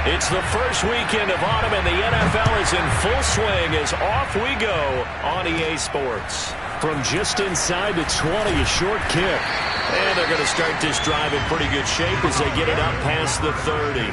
It's the first weekend of autumn, and the NFL is in full swing as off we go on EA Sports. From just inside the 20, a short kick. And they're going to start this drive in pretty good shape as they get it up past the 30.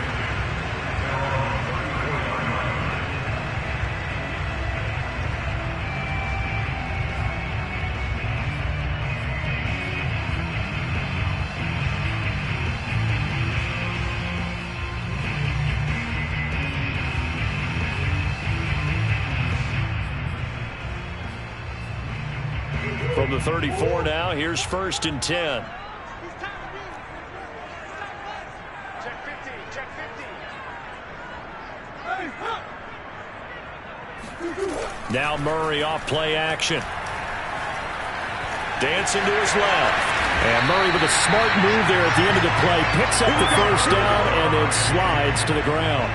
From the 34 now, here's 1st and 10. Now Murray off play action. Dancing to his left. And Murray with a smart move there at the end of the play. Picks up the first down and then slides to the ground.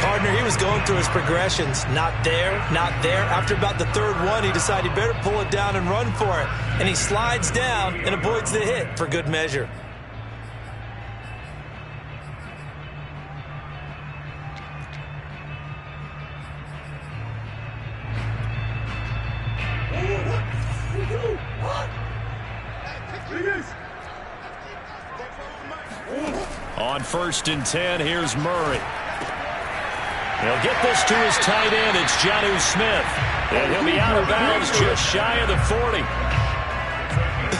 Partner, he was going through his progressions. Not there, not there. After about the third one, he decided he better pull it down and run for it. And he slides down and avoids the hit for good measure. On 1st and 10, here's Murray. He'll get this to his tight end. It's Jonnu Smith. And he'll be out of bounds just shy of the 40.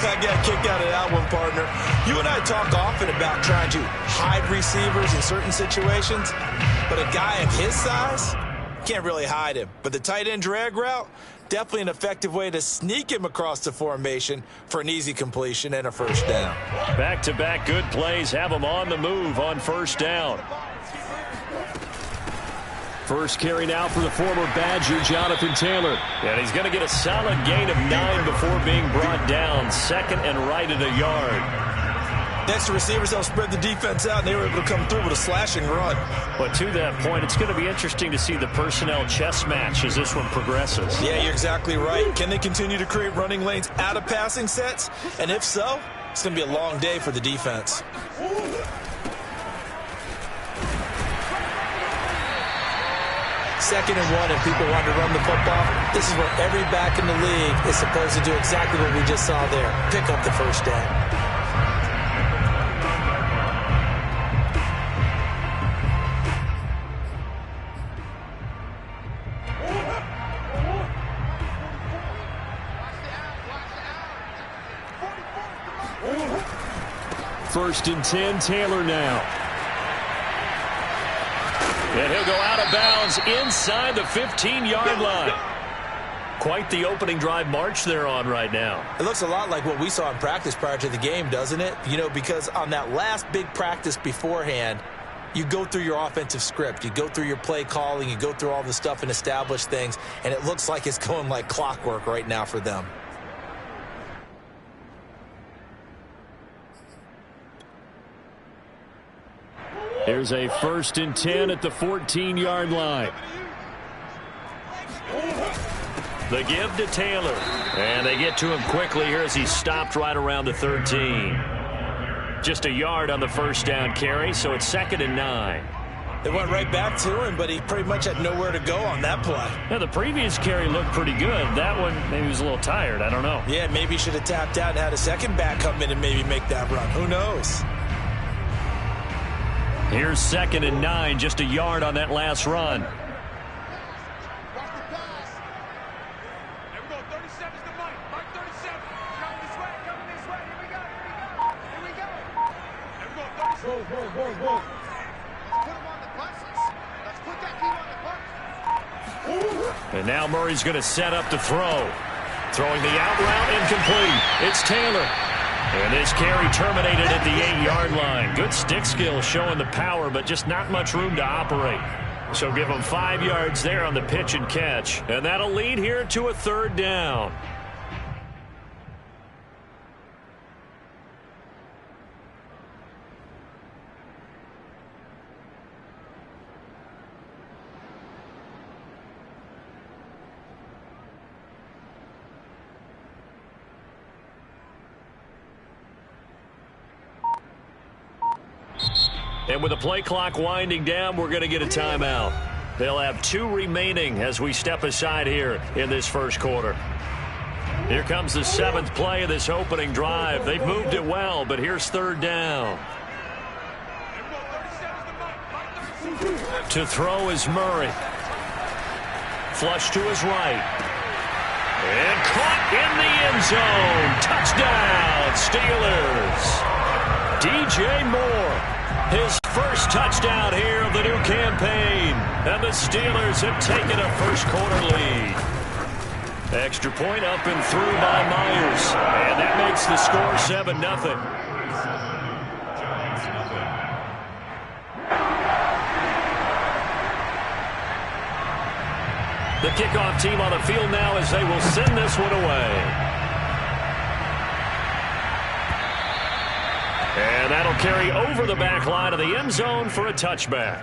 I got a kick out of that one, partner. You and I talk often about trying to hide receivers in certain situations, but a guy of his size can't really hide him. But the tight end drag route, definitely an effective way to sneak him across the formation for an easy completion and a first down. Back-to-back good plays have him on the move on first down. First carry now for the former Badger, Jonathan Taylor. And he's going to get a solid gain of 9 before being brought down. 2nd and right at a yard. Next to receivers, they'll spread the defense out, and they were able to come through with a slashing run. But to that point, it's going to be interesting to see the personnel chess match as this one progresses. Yeah, you're exactly right. Can they continue to create running lanes out of passing sets? And if so, it's going to be a long day for the defense. Second and 1, and people want to run the football. This is where every back in the league is supposed to do exactly what we just saw there. Pick up the first down. First and 10, Taylor now. And he'll go out of bounds inside the 15-yard line. Quite the opening drive march they're on right now. It looks a lot like what we saw in practice prior to the game, doesn't it? You know, because on that last big practice beforehand, you go through your offensive script. You go through your play calling. You go through all the stuff and establish things. And it looks like it's going like clockwork right now for them. Here's a 1st and 10 at the 14-yard line. The give to Taylor. And they get to him quickly here as he stopped right around the 13. Just a yard on the first down carry, so it's 2nd and 9. They went right back to him, but he pretty much had nowhere to go on that play. Yeah, the previous carry looked pretty good. That one, maybe he was a little tired. I don't know. Yeah, maybe he should have tapped out and had a second back come in and maybe make that run. Who knows? Here's 2nd and 9, just a yard on that last run. And now Murray's going to set up to throw. Throwing the out route, incomplete. It's Taylor. And this carry terminated at the 8-yard line. Good stick skill showing the power, but just not much room to operate. So give them 5 yards there on the pitch and catch. And that'll lead here to a 3rd down. And with the play clock winding down, we're going to get a timeout. They'll have 2 remaining as we step aside here in this first quarter. Here comes the 7th play of this opening drive. They've moved it well, but here's 3rd down. To throw is Murray. Flush to his right. And caught in the end zone. Touchdown, Steelers. DJ Moore, his first touchdown here of the new campaign. And the Steelers have taken a first quarter lead. Extra point up and through by Myers. And that makes the score 7-0. The kickoff team on the field now as they will send this one away. And that'll carry over the back line of the end zone for a touchback.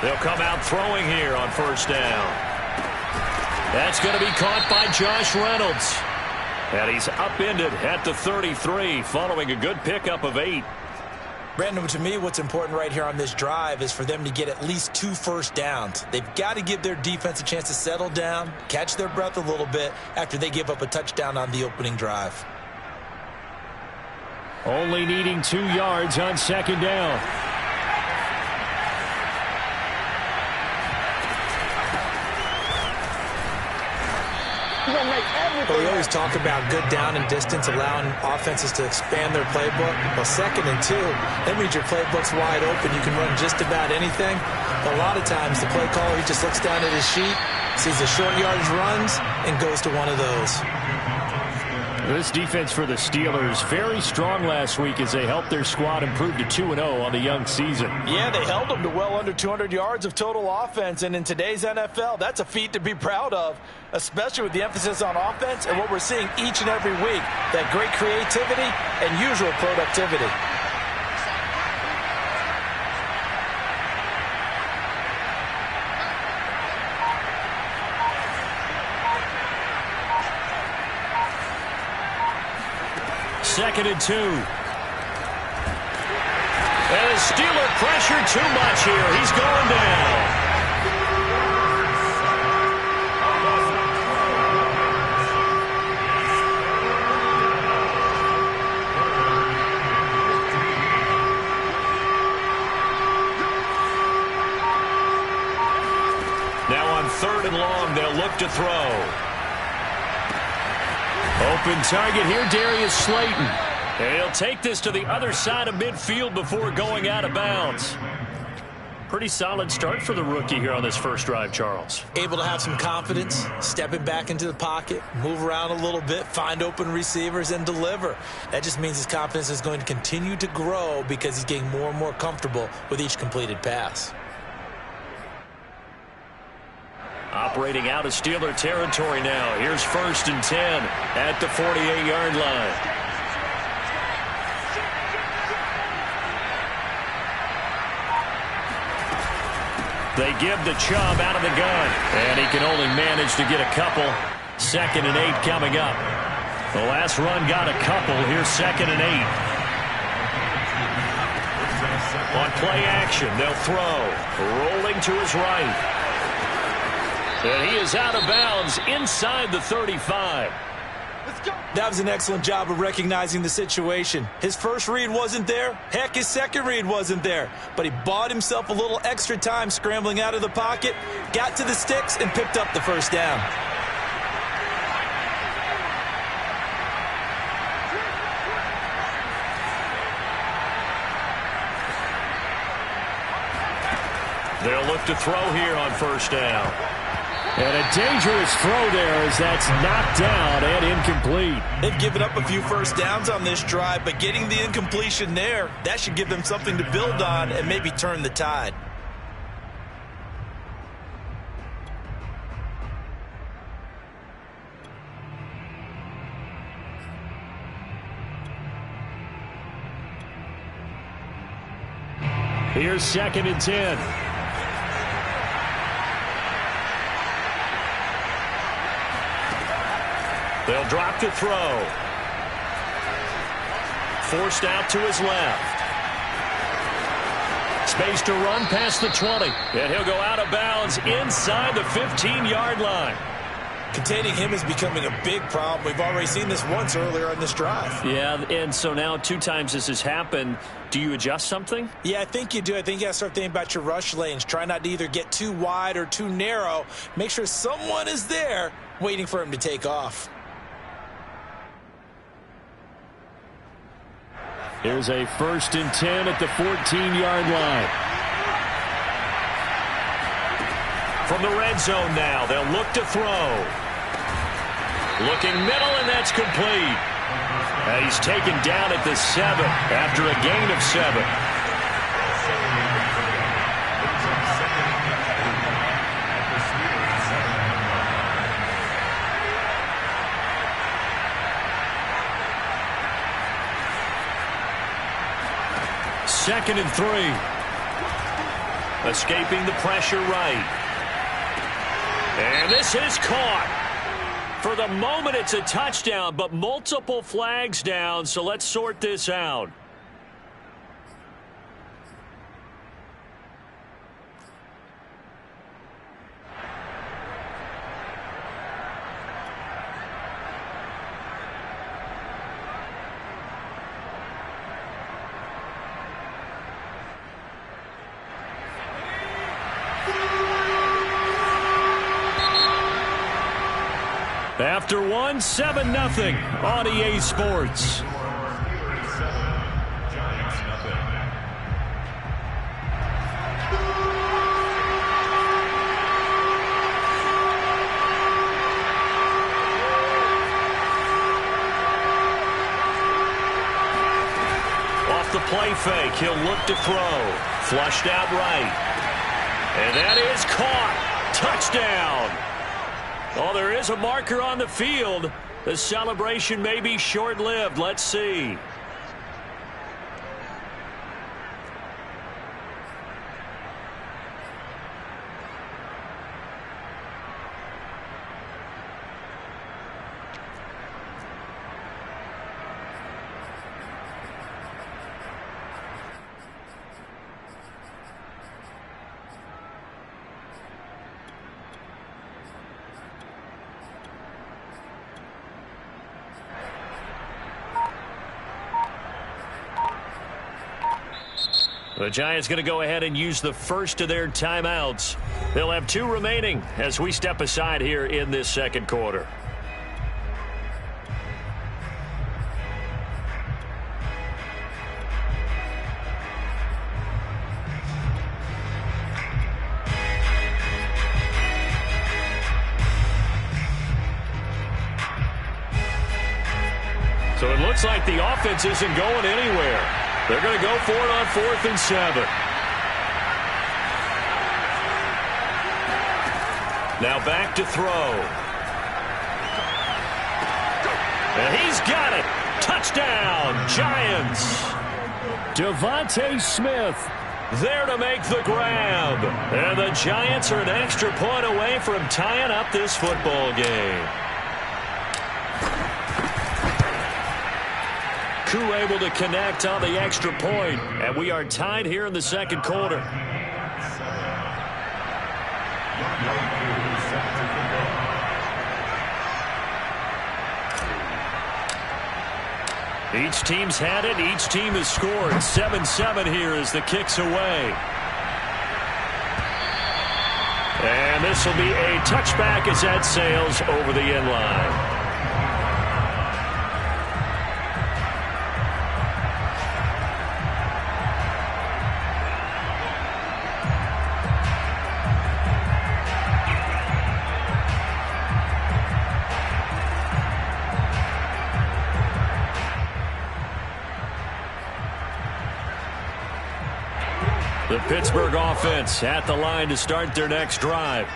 They'll come out throwing here on first down. That's going to be caught by Josh Reynolds. And he's upended at the 33 following a good pickup of 8. Brandon, to me, what's important right here on this drive is for them to get at least 2 first downs. They've got to give their defense a chance to settle down, catch their breath a little bit after they give up a touchdown on the opening drive. Only needing 2 yards on second down. Well, we always talk about good down and distance, allowing offenses to expand their playbook. Well, 2nd and 2, that means your playbook's wide open. You can run just about anything. But a lot of times, the play caller, he just looks down at his sheet, sees the short yardage runs, and goes to one of those. This defense for the Steelers, very strong last week as they helped their squad improve to 2-0 on the young season. Yeah, they held them to well under 200 yards of total offense, and in today's NFL, that's a feat to be proud of, especially with the emphasis on offense and what we're seeing each and every week, that great creativity and usual productivity. Second and 2. And the Steeler pressure too much here. He's going down. Now on 3rd and long, they'll look to throw. Open target here, Darius Slayton. And he'll take this to the other side of midfield before going out of bounds. Pretty solid start for the rookie here on this first drive, Charles. Able to have some confidence, stepping back into the pocket, move around a little bit, find open receivers, and deliver. That just means his confidence is going to continue to grow because he's getting more and more comfortable with each completed pass. Operating out of Steeler territory now. Here's 1st and 10 at the 48-yard line. They give the Chubb out of the gun, and he can only manage to get a couple. 2nd and 8 coming up. The last run got a couple. Here's 2nd and 8. On play action, they'll throw. Rolling to his right. And he is out of bounds inside the 35. That was an excellent job of recognizing the situation. His first read wasn't there. Heck, his second read wasn't there. But he bought himself a little extra time scrambling out of the pocket, got to the sticks, and picked up the first down. They'll look to throw here on first down. And a dangerous throw there as that's knocked down and incomplete. They've given up a few first downs on this drive, but getting the incompletion there, that should give them something to build on and maybe turn the tide. Here's 2nd and 10. They'll drop to throw. Forced out to his left. Space to run past the 20. And he'll go out of bounds inside the 15-yard line. Containing him is becoming a big problem. We've already seen this once earlier in this drive. Yeah, and so now 2 times this has happened. Do you adjust something? Yeah, I think you do. I think you got to start thinking about your rush lanes. Try not to either get too wide or too narrow. Make sure someone is there waiting for him to take off. Here's a 1st and 10 at the 14-yard line. From the red zone now, they'll look to throw. Looking middle, and that's complete. And he's taken down at the 7 after a gain of 7. Second and 3. Escaping the pressure right. And this is caught. For the moment, it's a touchdown, but multiple flags down, so let's sort this out. After 1, 7-0 on EA Sports. Off the play fake, he'll look to throw. Flushed out right. And that is caught. Touchdown. Oh, there is a marker on the field. The celebration may be short-lived. Let's see. The Giants going to go ahead and use the first of their timeouts. They'll have 2 remaining as we step aside here in this second quarter. So it looks like the offense isn't going anywhere. They're going to go for it on 4th and 7. Now back to throw. And he's got it. Touchdown, Giants. Devontae Smith there to make the grab. And the Giants are an extra point away from tying up this football game. Able to connect on the extra point, and we are tied here in the second quarter. Each team's had it. Each team has scored. 7-7 here as the kick's away. And this will be a touchback as that sails over the end line. The Pittsburgh offense at the line to start their next drive.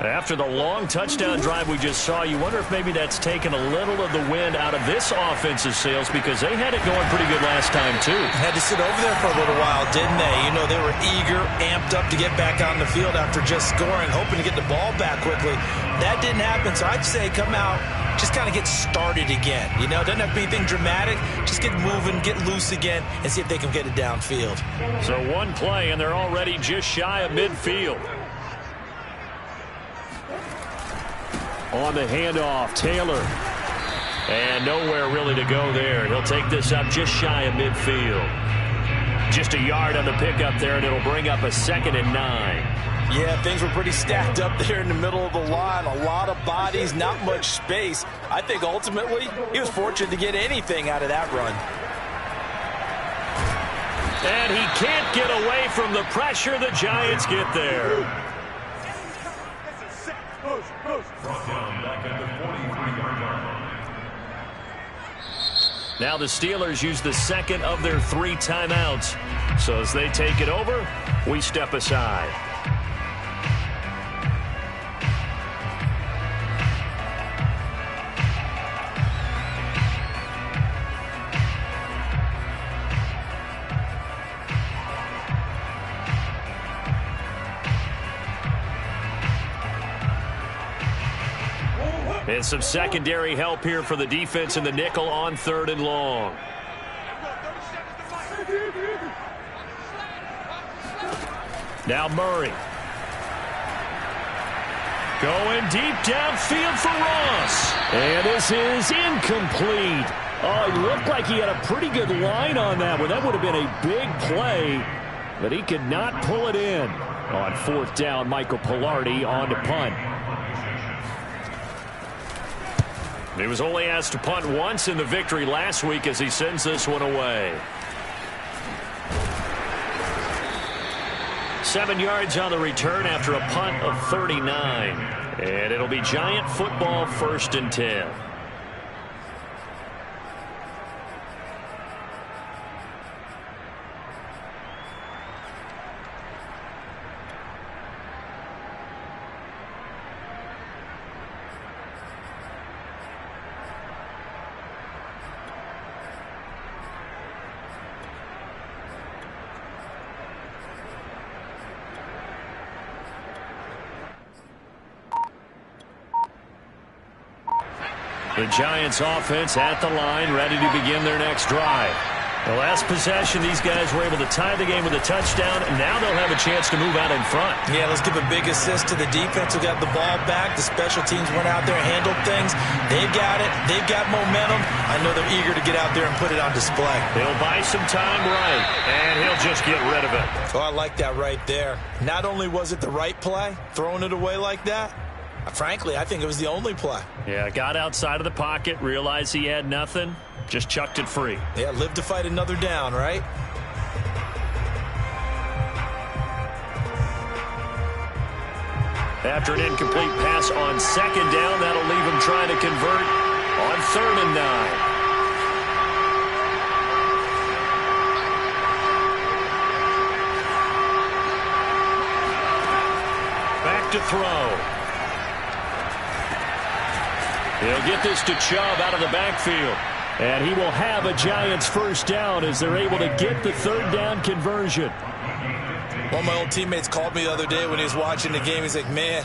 After the long touchdown drive we just saw, you wonder if maybe that's taken a little of the wind out of this offensive sails, because they had it going pretty good last time, too. Had to sit over there for a little while, didn't they? You know, they were eager, amped up to get back on the field after just scoring, hoping to get the ball back quickly. That didn't happen, so I'd say come out, just kind of get started again. You know, it doesn't have to be anything dramatic. Just get moving, get loose again, and see if they can get it downfield. So one play, and they're already just shy of midfield. On the handoff, Taylor. And nowhere really to go there. He'll take this up just shy of midfield. Just a yard on the pickup there, and it'll bring up a 2nd and 9. Yeah, things were pretty stacked up there in the middle of the line. A lot of bodies, not much space. I think ultimately he was fortunate to get anything out of that run. And he can't get away from the pressure. The Giants get there. Now the Steelers use the second of their 3 timeouts. So as they take it over, we step aside. And some secondary help here for the defense in the nickel on 3rd and long. Now Murray. Going deep downfield for Ross. And this is incomplete. Oh, it looked like he had a pretty good line on that one. That would have been a big play, but he could not pull it in. On 4th down, Michael Pilardi on to punt. He was only asked to punt once in the victory last week as he sends this one away. 7 yards on the return after a punt of 39. And it'll be Giant football, 1st and 10. The Giants offense at the line, ready to begin their next drive. The last possession, these guys were able to tie the game with a touchdown, and now they'll have a chance to move out in front. Yeah, let's give a big assist to the defense who got the ball back. The special teams went out there and handled things. They've got it. They've got momentum. I know they're eager to get out there and put it on display. He'll buy some time right, and he'll just get rid of it. Oh, I like that right there. Not only was it the right play, throwing it away like that, frankly, I think it was the only play. Yeah, got outside of the pocket, realized he had nothing, just chucked it free. Yeah, live to fight another down, right? After an incomplete pass on 2nd down, that'll leave him trying to convert on 3rd and 9. Back to throw. He'll get this to Chubb out of the backfield. And he will have a Giants 1st down as they're able to get the 3rd down conversion. One of my old teammates called me the other day when he was watching the game. He's like, man,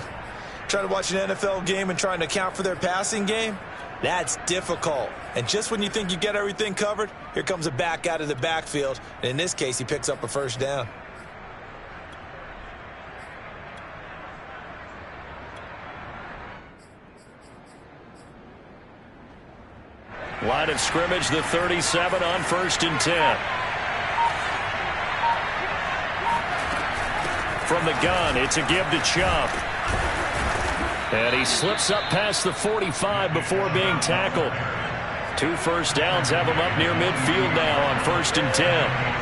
trying to watch an NFL game and trying to account for their passing game, that's difficult. And just when you think you get everything covered, here comes a back out of the backfield. And in this case, he picks up a 1st down. Line of scrimmage, the 37 on 1st and 10. From the gun, it's a give to Chubb. And he slips up past the 45 before being tackled. 2 first downs have him up near midfield now on 1st and 10.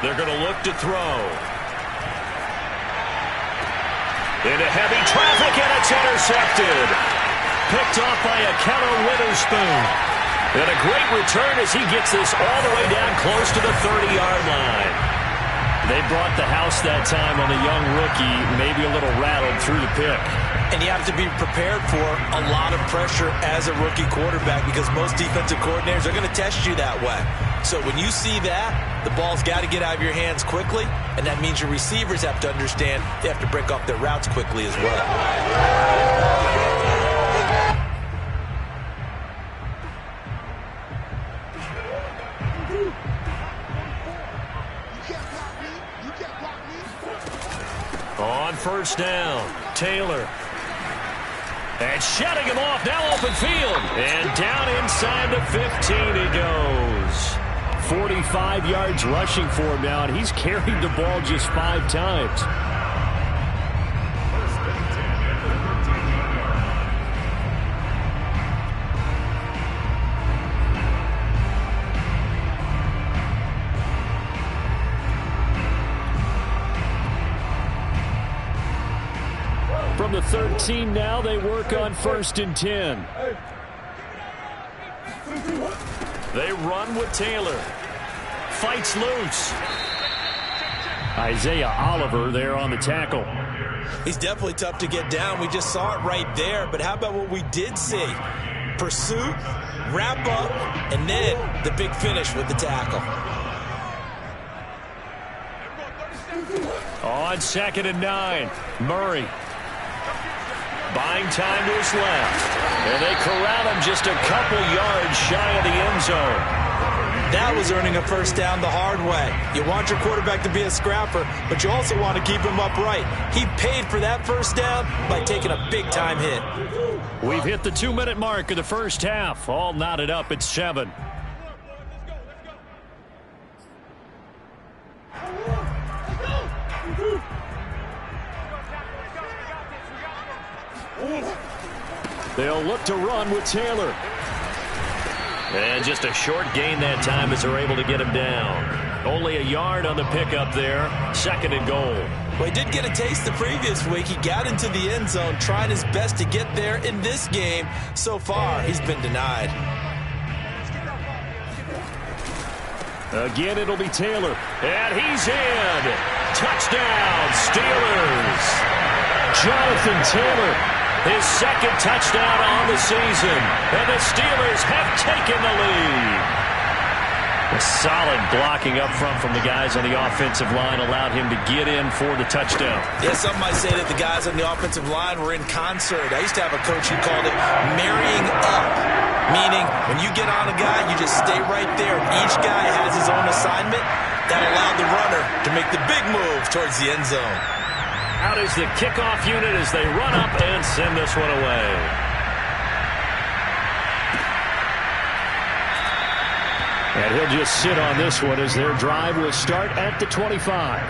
They're going to look to throw. Into heavy traffic, and it's intercepted. Picked off by a Keller Witherspoon. And a great return as he gets this all the way down close to the 30-yard line. They brought the house that time on the young rookie, maybe a little rattled through the pick. And you have to be prepared for a lot of pressure as a rookie quarterback because most defensive coordinators are going to test you that way. So when you see that, the ball's got to get out of your hands quickly, and that means your receivers have to understand they have to break off their routes quickly as well. On first down, Taylor. And shutting him off, now open field. And down inside the 15 he goes. 45 yards rushing for him now, and he's carried the ball just 5 times. From the 13 now, they work on 1st and 10. They run with Taylor. Fights loose. Isaiah Oliver there on the tackle. He's definitely tough to get down. We just saw it right there. But how about what we did see? Pursuit, wrap up, and then the big finish with the tackle. On 2nd and 9, Murray. Buying time to his left. And they corral him just a couple yards shy of the end zone. That was earning a first down the hard way. You want your quarterback to be a scrapper, but you also want to keep him upright. He paid for that first down by taking a big-time hit. We've hit the 2-minute mark of the first half. All knotted up at 7. They'll look to run with Taylor. And just a short gain that time as they're able to get him down. Only a yard on the pickup there. 2nd and goal. Well, he did get a taste the previous week. He got into the end zone, trying his best to get there in this game. So far, he's been denied. Again, it'll be Taylor. And he's in. Touchdown, Steelers. Jonathan Taylor. His 2nd touchdown on the season. And the Steelers have taken the lead. A solid blocking up front from the guys on the offensive line allowed him to get in for the touchdown. Yeah, some might say that the guys on the offensive line were in concert. I used to have a coach who called it marrying up, meaning when you get on a guy, you just stay right there. Each guy has his own assignment. That allowed the runner to make the big move towards the end zone. Out is the kickoff unit as they run up and send this one away. And he'll just sit on this one as their drive will start at the 25.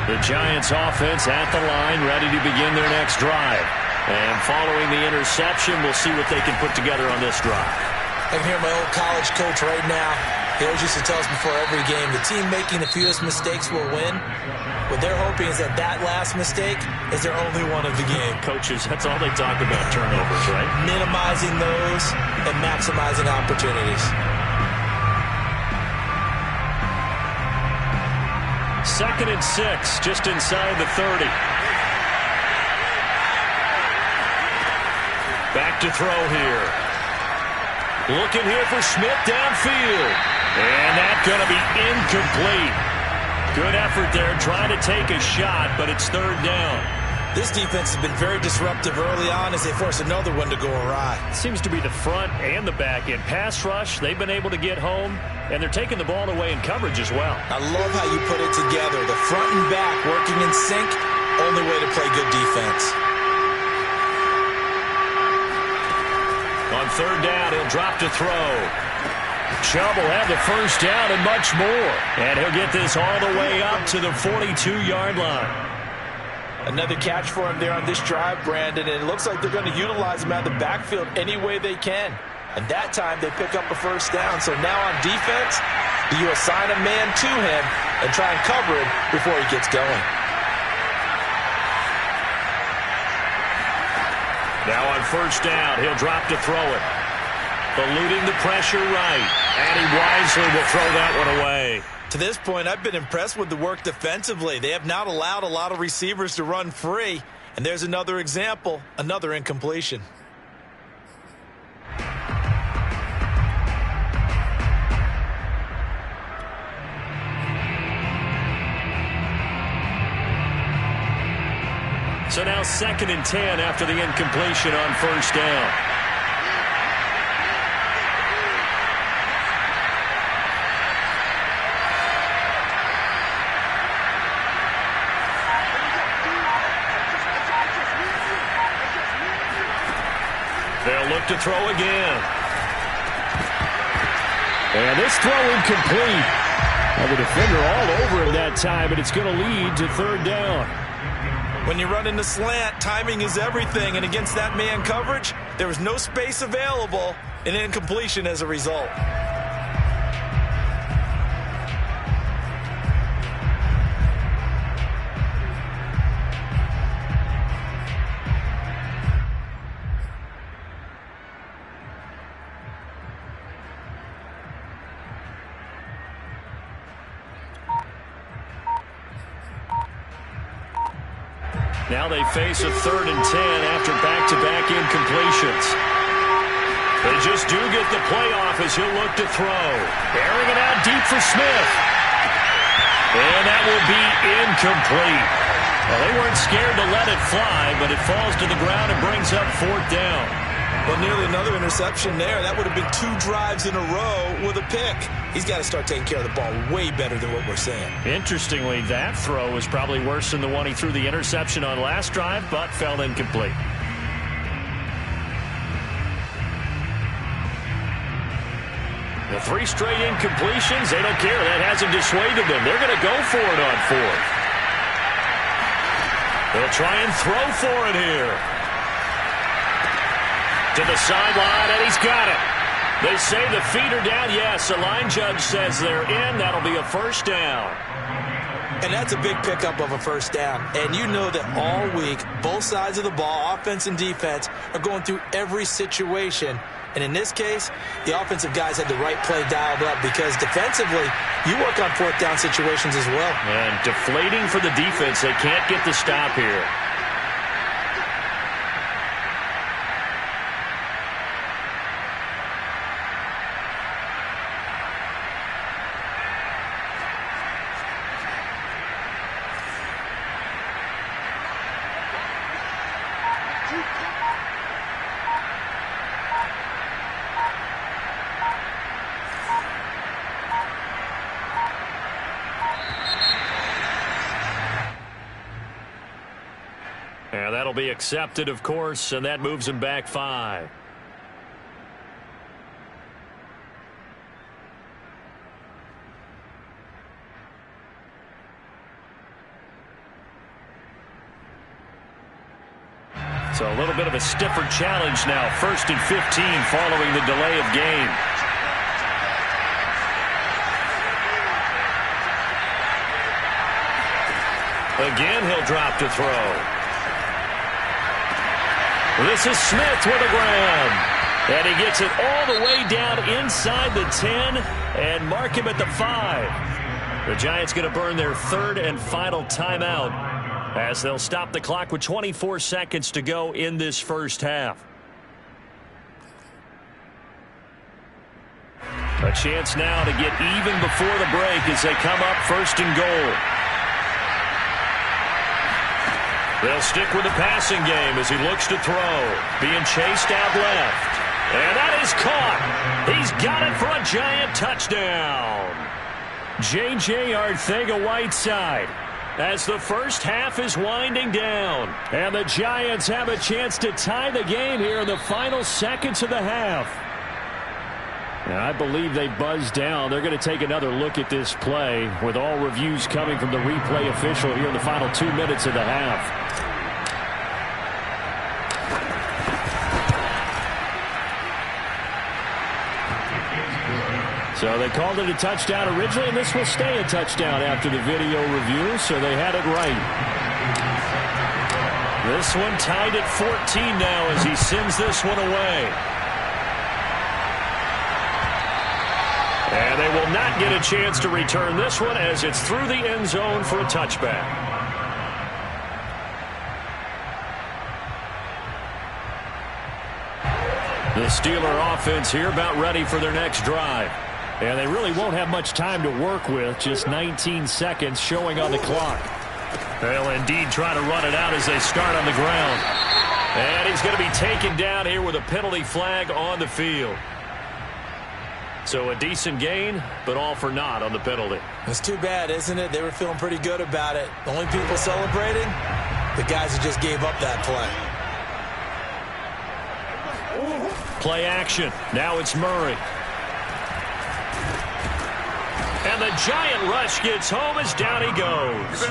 The Giants offense at the line, ready to begin their next drive. And following the interception, we'll see what they can put together on this drive. I can hear my old college coach right now. He always used to tell us before every game, the team making the fewest mistakes will win. What they're hoping is that that last mistake is their only one of the game. Coaches, that's all they talk about, turnovers, right? Minimizing those and maximizing opportunities. 2nd and 6, just inside the 30. Back to throw here. Looking here for Smith downfield. And that's going to be incomplete. Good effort there trying to take a shot, but it's 3rd down. This defense has been very disruptive early on as they force another one to go awry. Seems to be the front and the back end. Pass rush, they've been able to get home, and they're taking the ball away in coverage as well. I love how you put it together. The front and back working in sync, only way to play good defense. On 3rd down, he'll drop to throw. Chubb will have the first down and much more. And he'll get this all the way up to the 42-yard line. Another catch for him there on this drive, Brandon, and it looks like they're going to utilize him out of the backfield any way they can. And that time they pick up a first down. So now on defense, do you assign a man to him and try and cover him before he gets going? Now on first down, he'll drop to throw it. Eluding the pressure right. And he wisely will throw that one away. To this point, I've been impressed with the work defensively. They have not allowed a lot of receivers to run free. And there's another example, another incompletion. So now 2nd and 10 after the incompletion on first down. They'll look to throw again. And this throw incomplete. Well, the defender all over him that time, but it's going to lead to 3rd down. When you run in the slant, timing is everything, and against that man coverage, there was no space available, and incompletion as a result. Now they face a 3rd and 10 after back-to-back incompletions. They just do get the playoff as he'll look to throw. Airing it out deep for Smith. And that will be incomplete. Well, they weren't scared to let it fly, but it falls to the ground and brings up 4th down. Well, nearly another interception there. That would have been 2 drives in a row with a pick. He's got to start taking care of the ball way better than what we're seeing. Interestingly, that throw was probably worse than the one he threw the interception on last drive, but fell incomplete. The 3 straight incompletions, they don't care. That hasn't dissuaded them. They're going to go for it on 4th. They'll try and throw for it here. To the sideline, and he's got it. They say the feet are down. Yes, the line judge says they're in. That'll be a first down. And that's a big pickup of a first down. And you know that all week, both sides of the ball, offense and defense, are going through every situation. And in this case, the offensive guys had the right play dialed up because defensively, you work on 4th down situations as well. And deflating for the defense. They can't get the stop here. And that'll be accepted, of course, and that moves him back 5. So a little bit of a stiffer challenge now. 1st and 15 following the delay of game. Again, he'll drop to throw. This is Smith with a grab. And he gets it all the way down inside the 10 and mark him at the 5. The Giants going to burn their 3rd and final timeout as they'll stop the clock with 24 seconds to go in this first half. A chance now to get even before the break as they come up 1st and goal. They'll stick with the passing game as he looks to throw. Being chased out left. And that is caught. He's got it for a Giant touchdown. J.J. Arcega-Whiteside as the first half is winding down. And the Giants have a chance to tie the game here in the final seconds of the half. And I believe they buzzed down. They're going to take another look at this play with all reviews coming from the replay official here in the final 2 minutes of the half. So they called it a touchdown originally, and this will stay a touchdown after the video review, so they had it right. This one tied at 14 now as he sends this one away. And they will not get a chance to return this one as it's through the end zone for a touchback. The Steeler offense here about ready for their next drive. And they really won't have much time to work with, just 19 seconds showing on the clock. They'll indeed try to run it out as they start on the ground. And he's going to be taken down here with a penalty flag on the field. So a decent gain, but all for naught on the penalty. It's too bad, isn't it? They were feeling pretty good about it. The only people celebrating, the guys who just gave up that play. Play action. Now it's Murray. And the giant rush gets home as down he goes.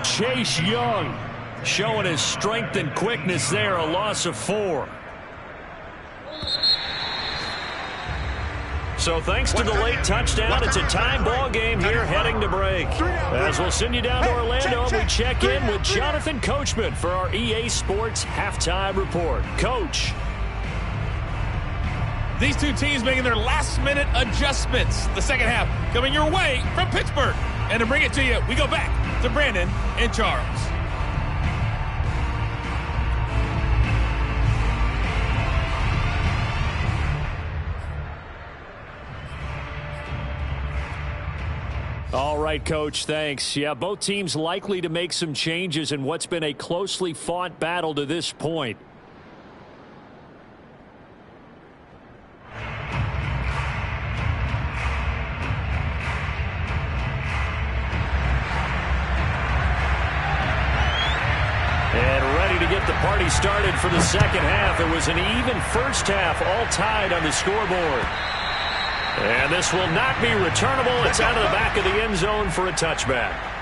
Chase Young showing his strength and quickness there, a loss of 4. So thanks to the late touchdown, it's a tie ball game here heading to break. As we'll send you down to Orlando, we check in with Jonathan Coachman for our EA Sports Halftime Report. Coach. These two teams making their last-minute adjustments. The second half coming your way from Pittsburgh. And to bring it to you, we go back to Brandon and Charles. All right, Coach, thanks. Yeah, both teams likely to make some changes in what's been a closely fought battle to this point. And ready to get the party started for the second half. It was an even first half, all tied on the scoreboard. And this will not be returnable. It's out of the back of the end zone for a touchback.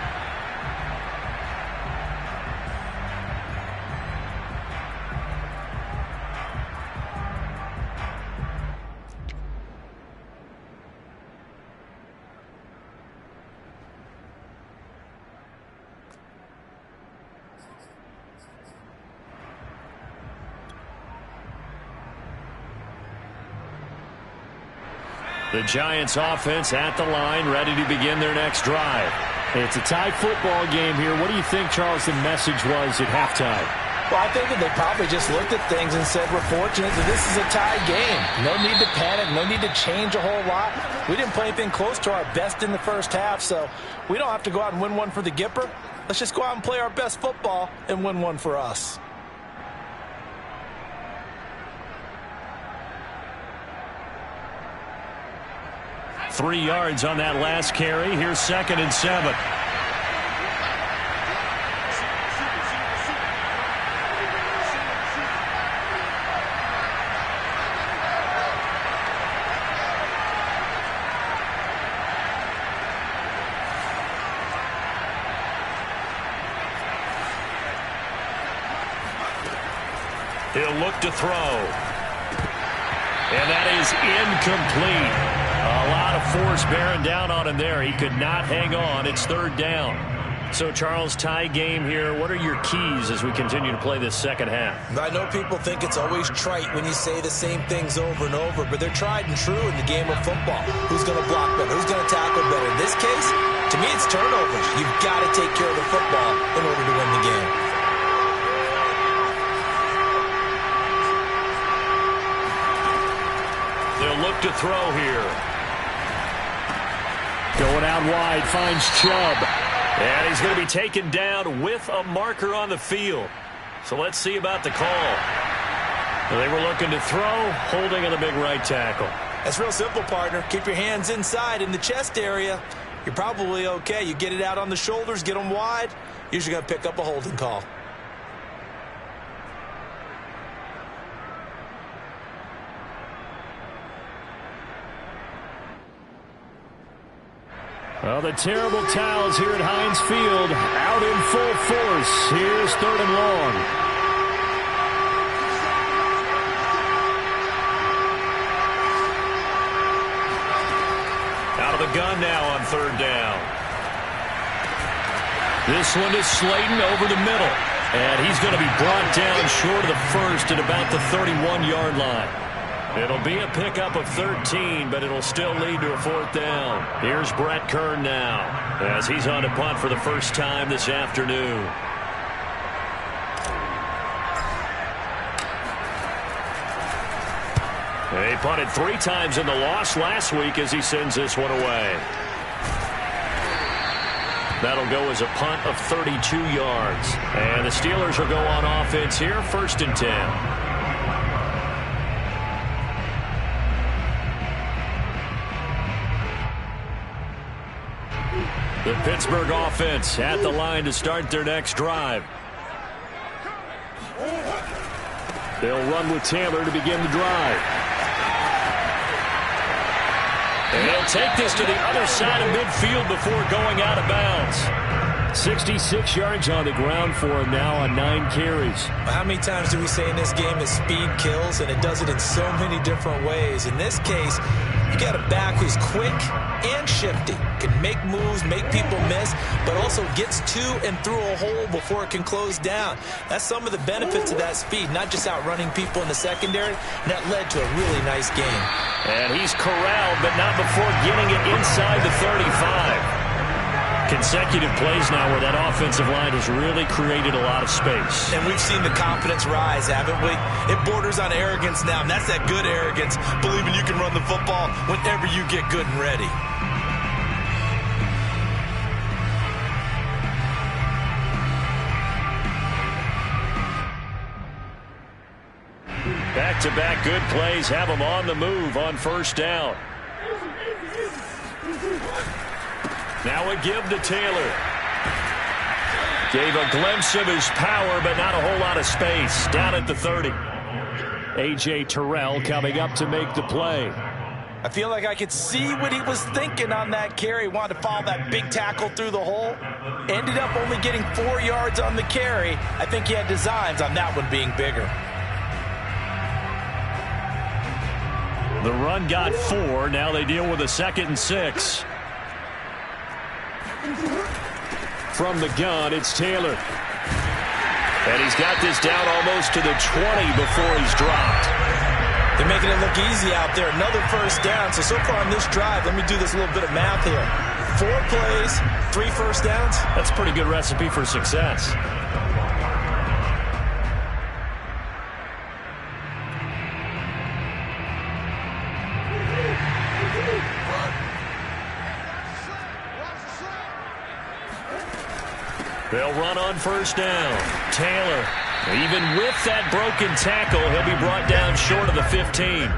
The Giants offense at the line, ready to begin their next drive. It's a tie football game here. What do you think, Charles, the message was at halftime? Well, I think that they probably just looked at things and said, we're fortunate that this is a tie game. No need to panic, no need to change a whole lot. We didn't play anything close to our best in the first half, so we don't have to go out and win one for the Gipper. Let's just go out and play our best football and win one for us. Three yards on that last carry. Here's 2nd and 7. He'll look to throw. And that is incomplete. A lot of force bearing down on him there. He could not hang on. It's 3rd down. So, Charles, tie game here. What are your keys as we continue to play this second half? I know people think it's always trite when you say the same things over and over, but they're tried and true in the game of football. Who's going to block better? Who's going to tackle better? In this case, to me, it's turnovers. You've got to take care of the football in order to win the game. They'll look to throw here. Going out wide, finds Chubb. And he's going to be taken down with a marker on the field. So let's see about the call. They were looking to throw, holding on the big right tackle. That's real simple, partner. Keep your hands inside in the chest area. You're probably okay. You get it out on the shoulders, get them wide. Usually going to pick up a holding call. Well, the terrible towels here at Heinz Field out in full force. Here's 3rd and long. Out of the gun now on 3rd down. This one is Slayton over the middle. And he's going to be brought down short of the first at about the 31-yard line. It'll be a pickup of 13, but it'll still lead to a 4th down. Here's Brett Kern now as he's on to punt for the first time this afternoon. He punted 3 times in the loss last week as he sends this one away. That'll go as a punt of 32 yards. And the Steelers will go on offense here, 1st and 10. The Pittsburgh offense at the line to start their next drive. They'll run with Taylor to begin the drive. And they'll take this to the other side of midfield before going out of bounds. 66 yards on the ground for him now on 9 carries. How many times do we say in this game that speed kills, and it does it in so many different ways? In this case, you got a back who's quick and shifty, can make moves, make people miss, but also gets to and through a hole before it can close down. That's some of the benefits of that speed, not just outrunning people in the secondary, and that led to a really nice game. And he's corralled, but not before getting it inside the 35. Consecutive plays now where that offensive line has really created a lot of space. And we've seen the confidence rise, haven't we? It borders on arrogance now, and that's that good arrogance, believing you can run the football whenever you get good and ready. Back-to-back good plays have them on the move on 1st down. Now a give to Taylor. Gave a glimpse of his power, but not a whole lot of space. Down at the 30. A.J. Terrell coming up to make the play. I feel like I could see what he was thinking on that carry. Wanted to follow that big tackle through the hole. Ended up only getting 4 yards on the carry. I think he had designs on that one being bigger. The run got 4. Now they deal with a 2nd and 6. From the gun, it's Taylor. And he's got this down almost to the 20 before he's dropped. They're making it look easy out there. Another 1st down. So far on this drive, let me do this little bit of math here. 4 plays, 3 1st downs. That's a pretty good recipe for success. They'll run on 1st down. Taylor, even with that broken tackle, he'll be brought down short of the 15.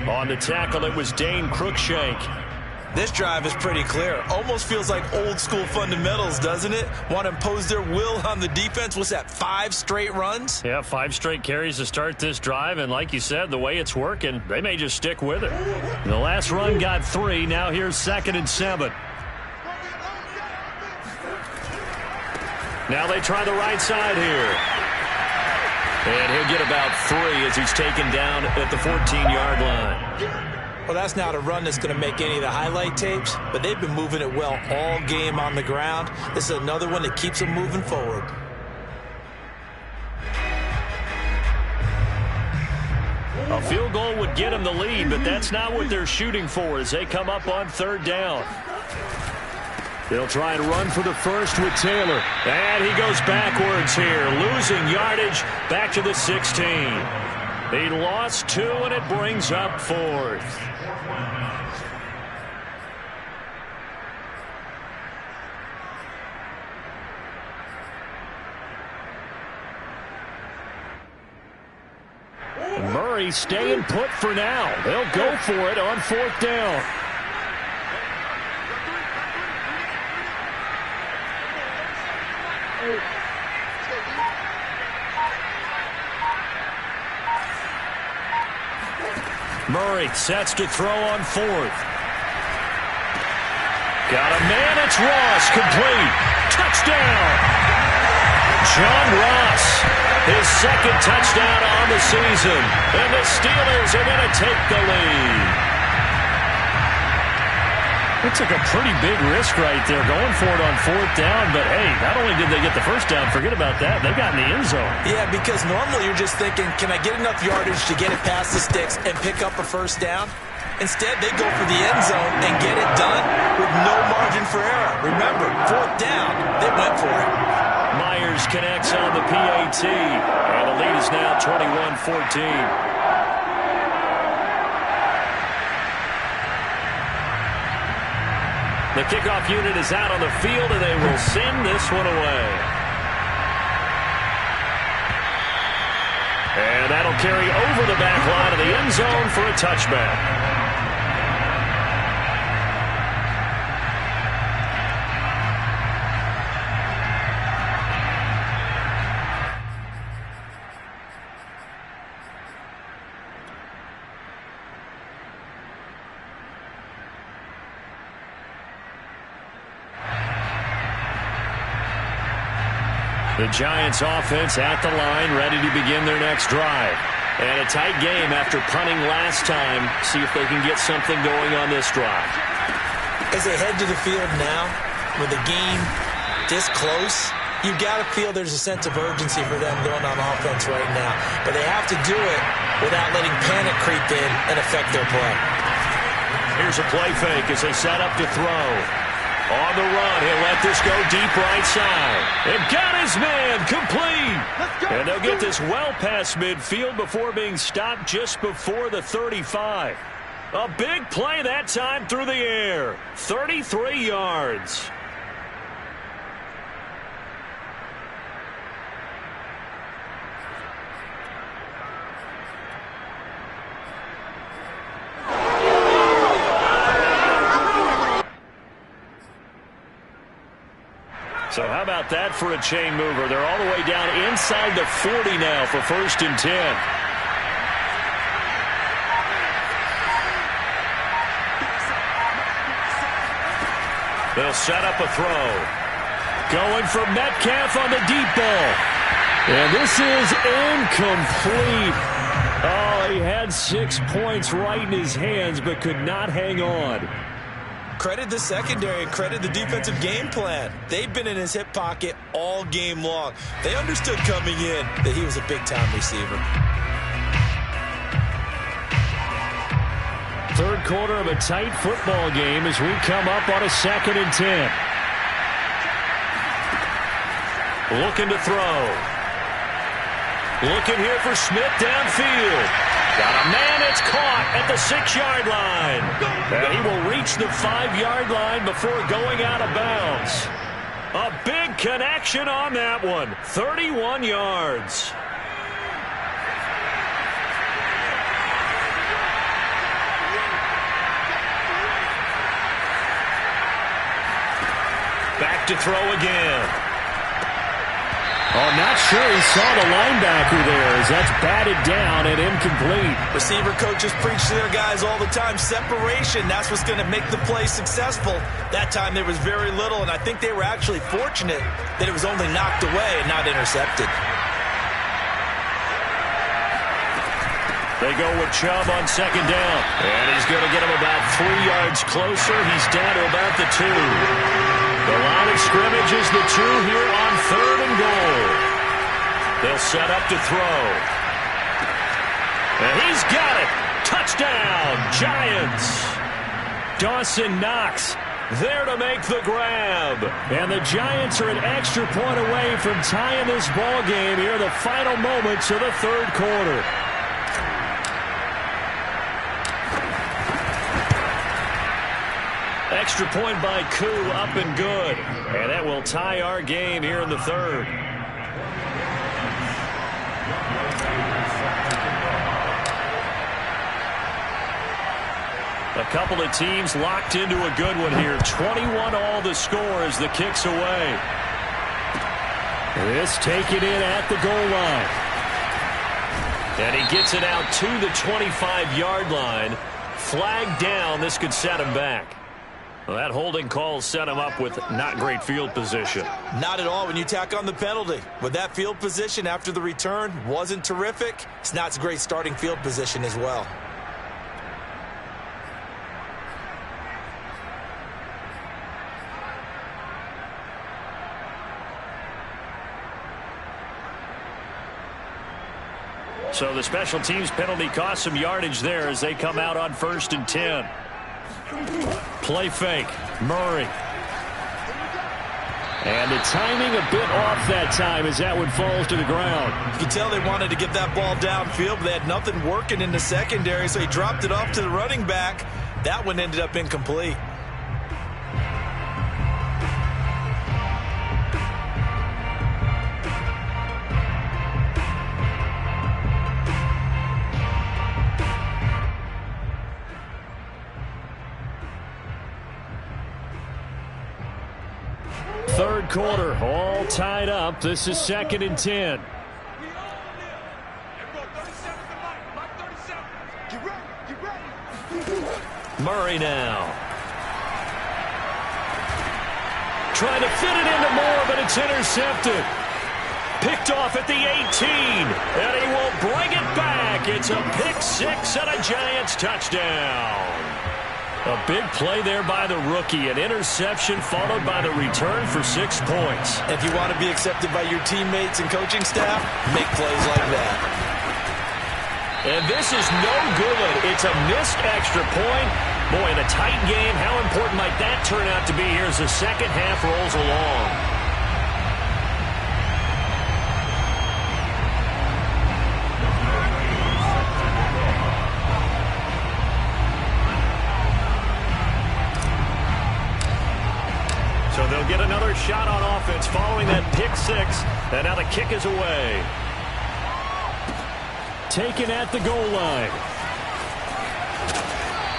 On the tackle, it was Dane Cruikshank. This drive is pretty clear. Almost feels like old school fundamentals, doesn't it? Want to impose their will on the defense. What's that, 5 straight runs? Yeah, 5 straight carries to start this drive. And like you said, the way it's working, they may just stick with it. The last run got 3. Now here's 2nd and 7. Now they try the right side here. And he'll get about 3 as he's taken down at the 14-yard line. Well, that's not a run that's going to make any of the highlight tapes, but they've been moving it well all game on the ground. This is another one that keeps them moving forward. A field goal would get them the lead, but that's not what they're shooting for as they come up on 3rd down. They'll try and run for the first with Taylor. And he goes backwards here, losing yardage back to the 16. He lost 2, and it brings up 4th. Murray staying put for now. They'll go for it on 4th down. Murray sets to throw on 4th. Got a man, it's Ross, complete. Touchdown. John Ross, his second touchdown on the season. And the Steelers are going to take the lead. It took a pretty big risk right there going for it on fourth down. But, hey, not only did they get the first down, forget about that, they got in the end zone. Yeah, because normally you're just thinking, can I get enough yardage to get it past the sticks and pick up a first down? Instead, they go for the end zone and get it done with no margin for error. Remember, fourth down, they went for it. Myers connects on the PAT, and the lead is now 21-14. The kickoff unit is out on the field, and they will send this one away. And that'll carry over the back line of the end zone for a touchback. The Giants offense at the line, ready to begin their next drive. And a tight game after punting last time. See if they can get something going on this drive. As they head to the field now, with the game this close, you've got to feel there's a sense of urgency for them going on offense right now. But they have to do it without letting panic creep in and affect their play. Here's a play fake as they set up to throw. On the run, he'll let this go deep right side. And got his man complete. And they'll get this well past midfield before being stopped just before the 35. A big play that time through the air. 33 yards. So how about that for a chain mover? They're all the way down inside the 40 now for 1st and 10. They'll set up a throw. Going for Metcalf on the deep ball. And this is incomplete. Oh, he had 6 points right in his hands but could not hang on. Credit the secondary, credit the defensive game plan. They've been in his hip pocket all game long. They understood coming in that he was a big-time receiver. Third quarter of a tight football game as we come up on a 2nd and 10. Looking to throw. Looking here for Smith downfield. Got a man, it's caught at the 6-yard line. And he will reach the 5-yard line before going out of bounds. A big connection on that one. 31 yards. Back to throw again. Oh, not sure he saw the linebacker there as that's batted down and incomplete. Receiver coaches preach to their guys all the time. Separation, that's what's going to make the play successful. That time there was very little, and I think they were actually fortunate that it was only knocked away and not intercepted. They go with Chubb on 2nd down. And he's going to get him about 3 yards closer. He's down to about the 2. The line of scrimmage is the 2 here on 3rd and goal. They'll set up to throw. And he's got it. Touchdown, Giants. Dawson Knox there to make the grab. And the Giants are an extra point away from tying this ball game here in the final moments of the 3rd quarter. Extra point by Koo, up and good. And that will tie our game here in the 3rd. A couple of teams locked into a good one here. 21 all the score as the kick's away. This taken in at the goal line. And he gets it out to the 25-yard line. Flag down. This could set him back. Well, that holding call set him up with not great field position. Not at all when you tack on the penalty. With that field position after the return wasn't terrific, it's not a great starting field position as well. So the special teams penalty cost some yardage there as they come out on 1st and 10. Play fake. Murray. And the timing a bit off that time as that one falls to the ground. You can tell they wanted to get that ball downfield, but they had nothing working in the secondary, so he dropped it off to the running back. That one ended up incomplete. Third quarter, all tied up. This is 2nd and 10. Murray now. Trying to fit it into Moore, but it's intercepted. Picked off at the 18, and he will bring it back. It's a pick six and a Giants touchdown. A big play there by the rookie. An interception followed by the return for 6 points. If you want to be accepted by your teammates and coaching staff, make plays like that. And this is no good. It's a missed extra point. Boy, in a tight game, how important might that turn out to be here as the second half rolls along? So they'll get another shot on offense following that pick six. And now the kick is away. Taken at the goal line.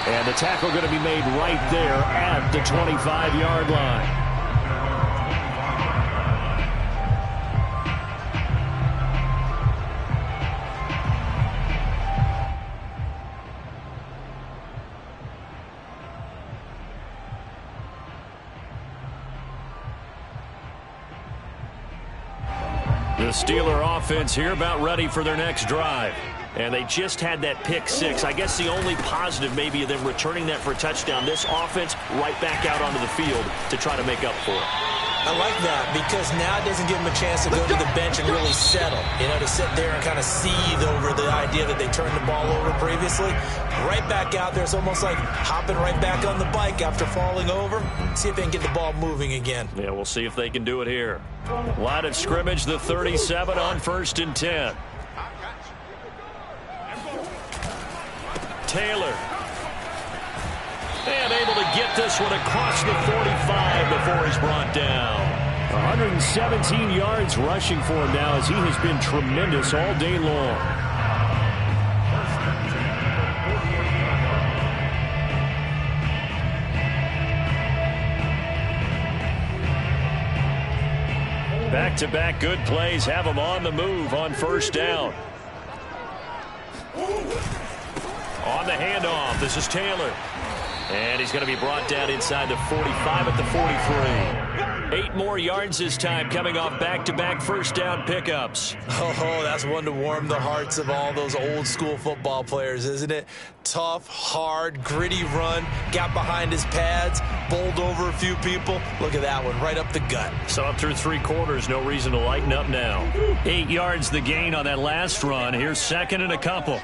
And the tackle going to be made right there at the 25-yard line. The Steeler offense here about ready for their next drive. And they just had that pick six. I guess the only positive maybe of them returning that for a touchdown. This offense right back out onto the field to try to make up for it. I like that because now it doesn't give them a chance to go to the bench and really settle. You know, to sit there and kind of seethe over the idea that they turned the ball over previously. Right back out there. It's almost like hopping right back on the bike after falling over. See if they can get the ball moving again. Yeah, we'll see if they can do it here. Line of scrimmage, the 37 on 1st and 10. Taylor. And able to get this one across the 45 before he's brought down. 117 yards rushing for him now as he has been tremendous all day long. Back-to-back good plays have him on the move on 1st down. On the handoff, this is Taylor. And he's going to be brought down inside the 45 at the 43. 8 more yards this time coming off back-to-back 1st down pickups. Oh, that's one to warm the hearts of all those old-school football players, isn't it? Tough, hard, gritty run, got behind his pads, bowled over a few people. Look at that one, right up the gut. So up through 3 quarters, no reason to lighten up now. 8 yards the gain on that last run. Here's 2nd and a couple.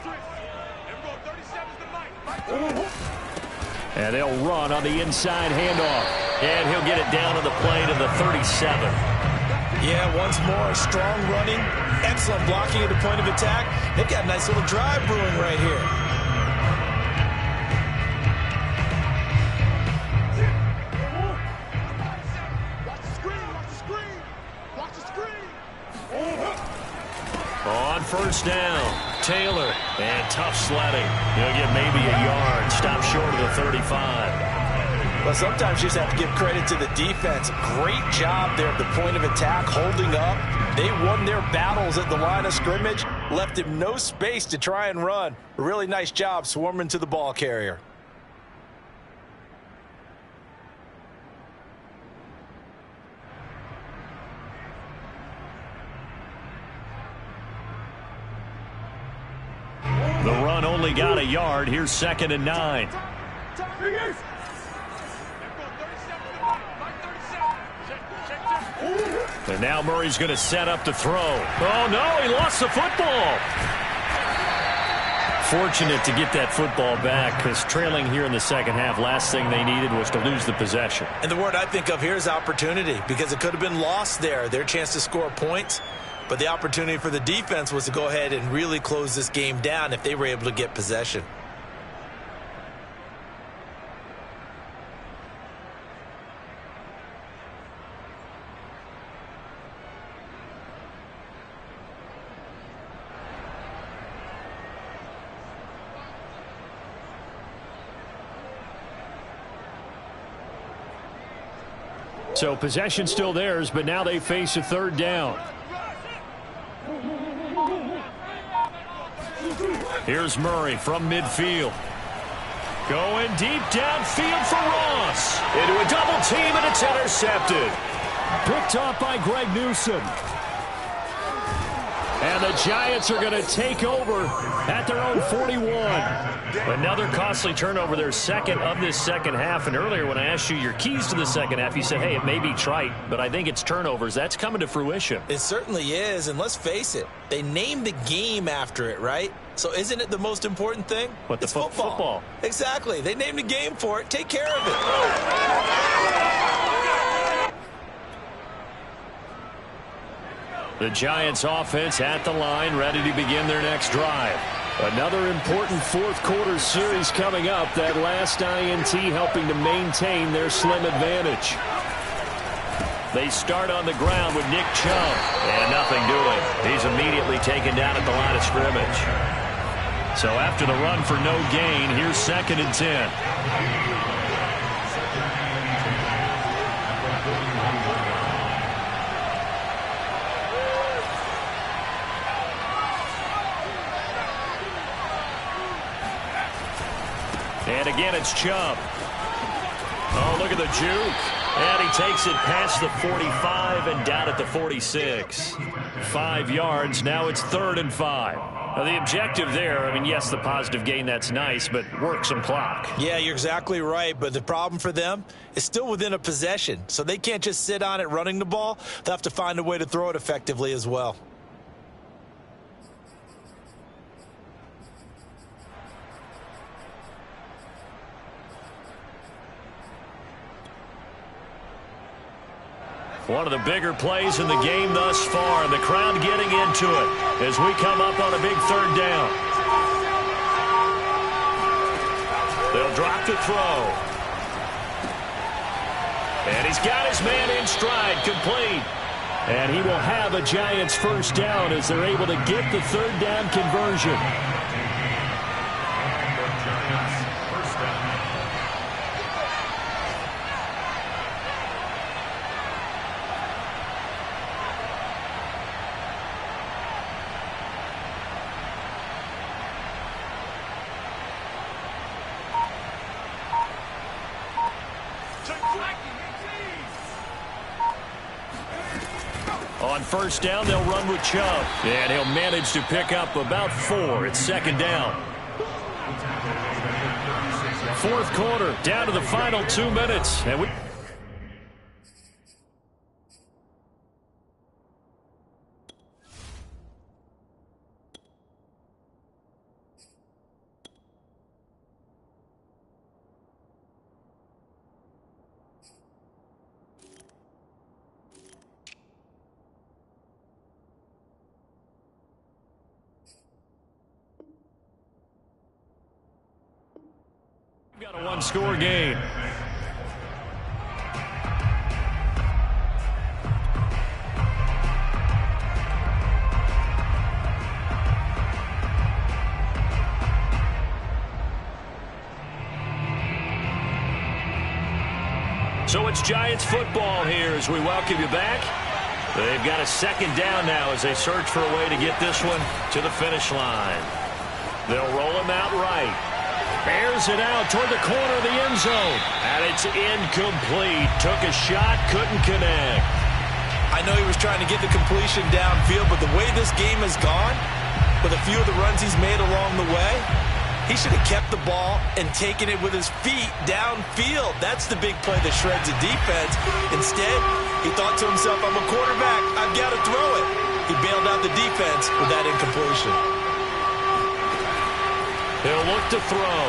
And they'll run on the inside handoff. And he'll get it down to the play to the 37. Yeah, once more, strong running, excellent blocking at the point of attack. They've got a nice little drive brewing right here. On 1st down, Taylor, and tough sledding. He'll get maybe a yard, stop short of the 35. Well, sometimes you just have to give credit to the defense. Great job there at the point of attack, holding up. They won their battles at the line of scrimmage, left him no space to try and run. A really nice job swarming to the ball carrier. only got a yard. Here's 2nd and 9. And now Murray's going to set up to throw. Oh, no, he lost the football. Fortunate to get that football back, because trailing here in the second half, last thing they needed was to lose the possession. And the word I think of here is opportunity, because it could have been lost there, their chance to score points. But the opportunity for the defense was to go ahead and really close this game down if they were able to get possession. So possession still theirs, but now they face a 3rd down. Here's Murray from midfield. Going deep downfield for Ross. Into a double team, and it's intercepted. Picked off by Greg Newsome. And the Giants are going to take over at their own 41. Another costly turnover, their second of this second half. And earlier when I asked you your keys to the second half, you said, hey, it may be trite, but I think it's turnovers. That's coming to fruition. It certainly is, and let's face it, they named the game after it, right? So isn't it the most important thing? What, it's football. Exactly. They named a game for it. Take care of it. The Giants offense at the line, ready to begin their next drive. Another important fourth quarter series coming up. That last INT helping to maintain their slim advantage. They start on the ground with Nick Chubb. And nothing doing. He's immediately taken down at the line of scrimmage. So after the run for no gain, here's 2nd and 10. And again, it's Chubb. Oh, look at the juke. And he takes it past the 45 and down at the 46. 5 yards. Now it's 3rd and 5. Now, the objective there, I mean, yes, the positive gain, that's nice, but work some clock. Yeah, you're exactly right. But the problem for them is still within a possession. So they can't just sit on it running the ball. They'll have to find a way to throw it effectively as well. One of the bigger plays in the game thus far, and the crowd getting into it as we come up on a big 3rd down. They'll drop the throw. And he's got his man in stride, complete. And he will have a Giants 1st down as they're able to get the 3rd down conversion. On 1st down, they'll run with Chubb. And he'll manage to pick up about 4. It's 2nd down. 4th quarter, down to the final 2 minutes. And we... got a one-score game. So it's Giants football here as we welcome you back. They've got a 2nd down now as they search for a way to get this one to the finish line. They'll roll him out right. Bears it out toward the corner of the end zone. And it's incomplete. Took a shot, couldn't connect. I know he was trying to get the completion downfield, but the way this game has gone, with a few of the runs he's made along the way, He should have kept the ball and taken it with his feet downfield. That's the big play that shreds the defense. Instead, he thought to himself, I'm a quarterback. I've got to throw it. He bailed out the defense with that incompletion. He'll look to throw.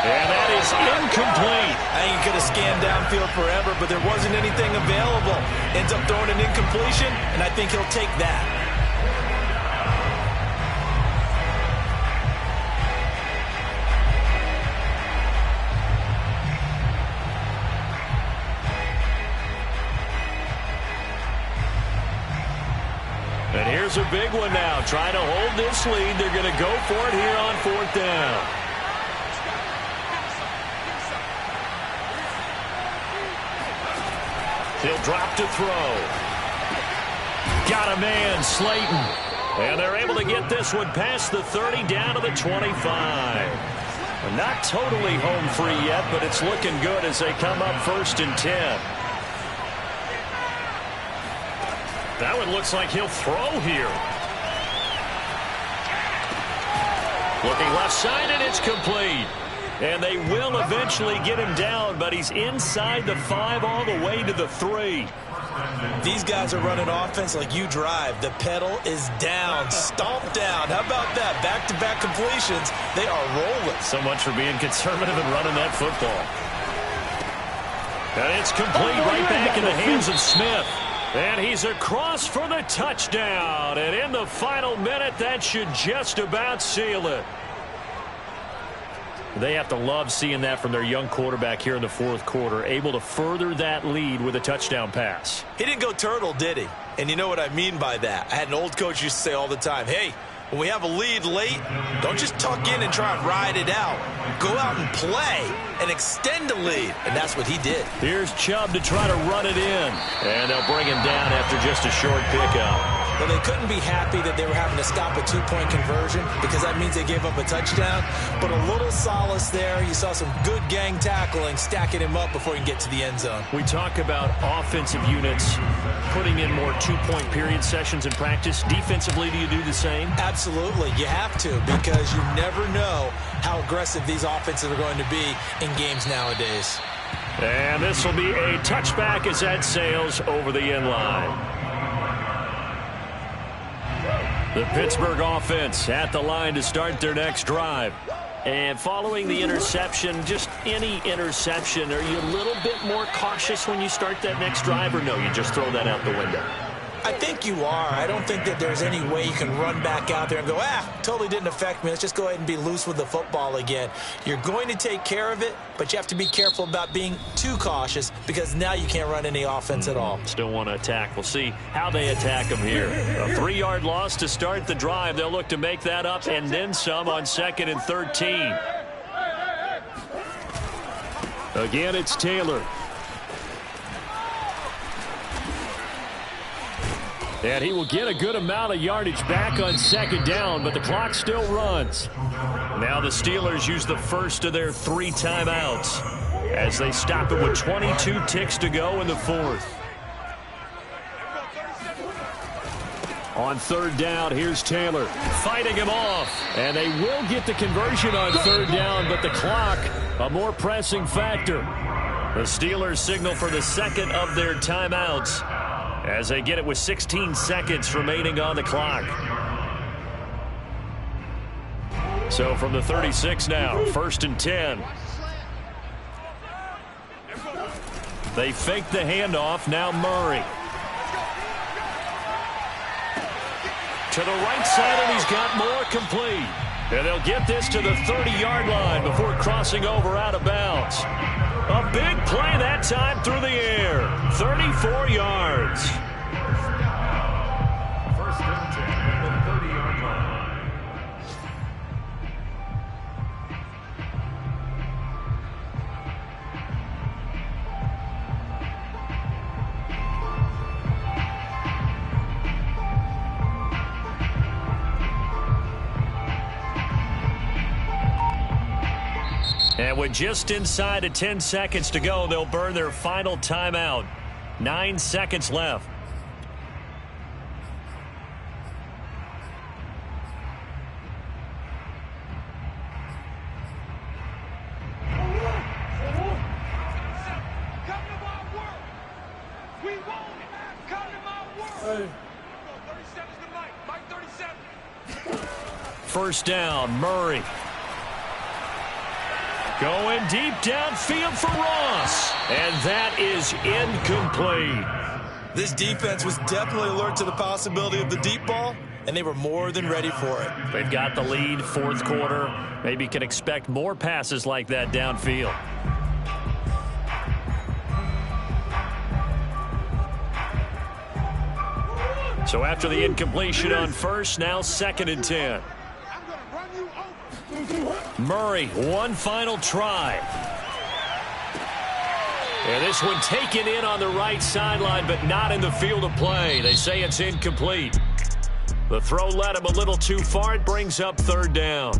And that is incomplete. I think he could have scanned downfield forever, but there wasn't anything available. Ends up throwing an incompletion, and I think he'll take that. And here's a big one now. Trying to hold this lead. They're going to go for it here on 4th down. He'll drop to throw. Got a man, Slayton. And they're able to get this one past the 30 down to the 25. Not totally home free yet, but it's looking good as they come up 1st and 10. That one looks like he'll throw here. Looking left side, and it's complete. And they will eventually get him down, but he's inside the 5 all the way to the 3. These guys are running offense like you drive. The pedal is down, stomped down. How about that? Back-to-back completions. They are rolling. So much for being conservative and running that football. And it's complete right back in the hands of Smith. And he's across for the touchdown. And in the final minute, that should just about seal it. They have to love seeing that from their young quarterback here in the 4th quarter, able to further that lead with a touchdown pass. He didn't go turtle, did he? And you know what I mean by that. I had an old coach used to say all the time, hey, when we have a lead late, don't just tuck in and try and ride it out. Go out and play and extend the lead. And that's what he did. Here's Chubb to try to run it in. And they'll bring him down after just a short pickup. Well, they couldn't be happy that they were having to stop a 2-point conversion because that means they gave up a touchdown. But a little solace there. You saw some good gang tackling, stacking him up before he can get to the end zone. We talk about offensive units putting in more 2-point period sessions in practice. Defensively, do you do the same? Absolutely. You have to because you never know how aggressive these offenses are going to be in games nowadays. And this will be a touchback as that sails over the end line. The Pittsburgh offense at the line to start their next drive. And following the interception, just any interception, are you a little bit more cautious when you start that next drive, or no, you just throw that out the window? I think you are. I don't think that there's any way you can run back out there and go, totally didn't affect me. Let's just go ahead and be loose with the football again. You're going to take care of it, but you have to be careful about being too cautious because now you can't run any offense at all. Still want to attack. We'll see how they attack them here. A 3-yard loss to start the drive. They'll look to make that up and then some on 2nd and 13. Again, it's Taylor. And he will get a good amount of yardage back on 2nd down, but the clock still runs. Now the Steelers use the first of their 3 timeouts as they stop it with 22 ticks to go in the 4th. On 3rd down, here's Taylor fighting him off. And they will get the conversion on 3rd down, but the clock, a more pressing factor. The Steelers signal for the 2nd of their timeouts as they get it with 16 seconds remaining on the clock. So from the 36 now, 1st and 10. They fake the handoff. Now Murray. To the right side, and he's got more complete. And they'll get this to the 30-yard line before crossing over out of bounds. A big play that time through the air. 34 yards. First and 10 at the 30-yard line. And with just inside of 10 seconds to go, they'll burn their final timeout. 9 seconds left. First down, Murray. Going deep downfield for Ross. And that is incomplete. This defense was definitely alert to the possibility of the deep ball, and they were more than ready for it. They've got the lead, fourth quarter. Maybe can expect more passes like that downfield. So after the incompletion on first, now 2nd and 10. Murray, one final try. And this one taken in on the right sideline, but not in the field of play. They say it's incomplete. The throw led him a little too far. It brings up 3rd down.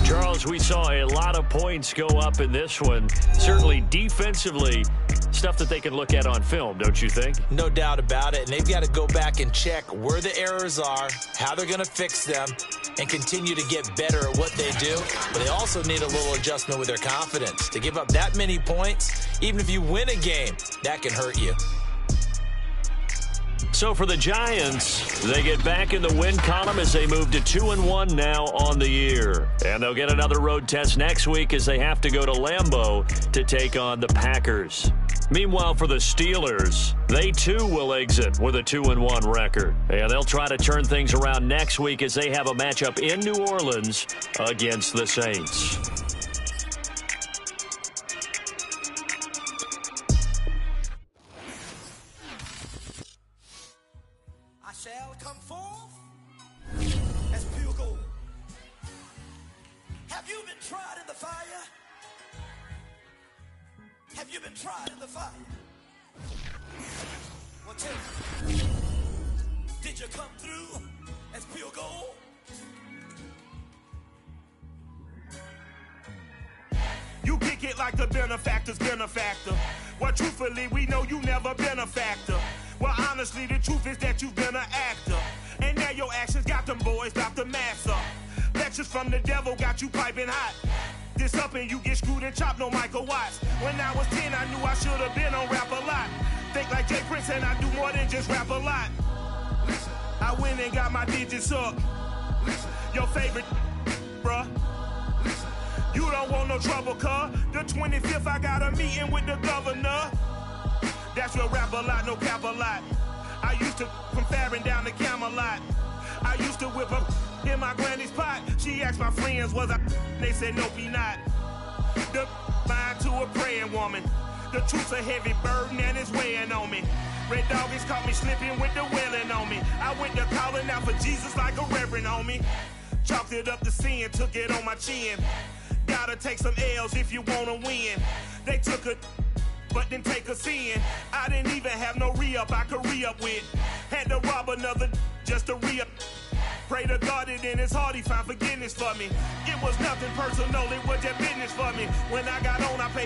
Charles, we saw a lot of points go up in this one. Certainly defensively, stuff that they can look at on film, don't you think? No doubt about it. And they've got to go back and check where the errors are, how they're going to fix them, and continue to get better at what they do. But they also need a little adjustment with their confidence. To give up that many points, even if you win a game, that can hurt you. So for the Giants, they get back in the win column as they move to 2-1 now on the year. And they'll get another road test next week as they have to go to Lambeau to take on the Packers. Meanwhile, for the Steelers, they too will exit with a 2-1 record. And they'll try to turn things around next week as they have a matchup in New Orleans against the Saints. Shall come forth as pure gold. Have you been tried in the fire? Have you been tried in the fire? Well, tell me, did you come through as pure gold? You kick it like the benefactor's benefactor. Well, truthfully, we know you never been a factor. Well, honestly, the truth is that you've been an actor. And now your actions got them boys dropped the mask up. Lectures from the devil got you piping hot. This up and you get screwed and chopped, no Michael Watts. When I was 10, I knew I should have been on Rap a Lot. Think like Jay Prince and I do more than just rap a lot. I went and got my digits up. Your favorite, bruh. You don't want no trouble, cuz. The 25th, I got a meeting with the governor. That's real rap a lot, no cap a lot. I used to from Farron down to Camelot. I used to whip up in my granny's pot. She asked my friends, was I? They said, nope, he not. The line to a praying woman. The truth's a heavy burden and it's weighing on me. Red Doggies caught me slipping with the wailing on me. I went to calling out for Jesus like a reverend on me. Chalked it up to sin, took it on my chin. Gotta take some L's if you wanna win. They took a but didn't take a sin. I didn't even have no re-up I could re-up with. Had to rob another just to re-up. Pray to God that in his heart he found forgiveness for me. It was nothing personal, it was just business for me. When I got on, I paid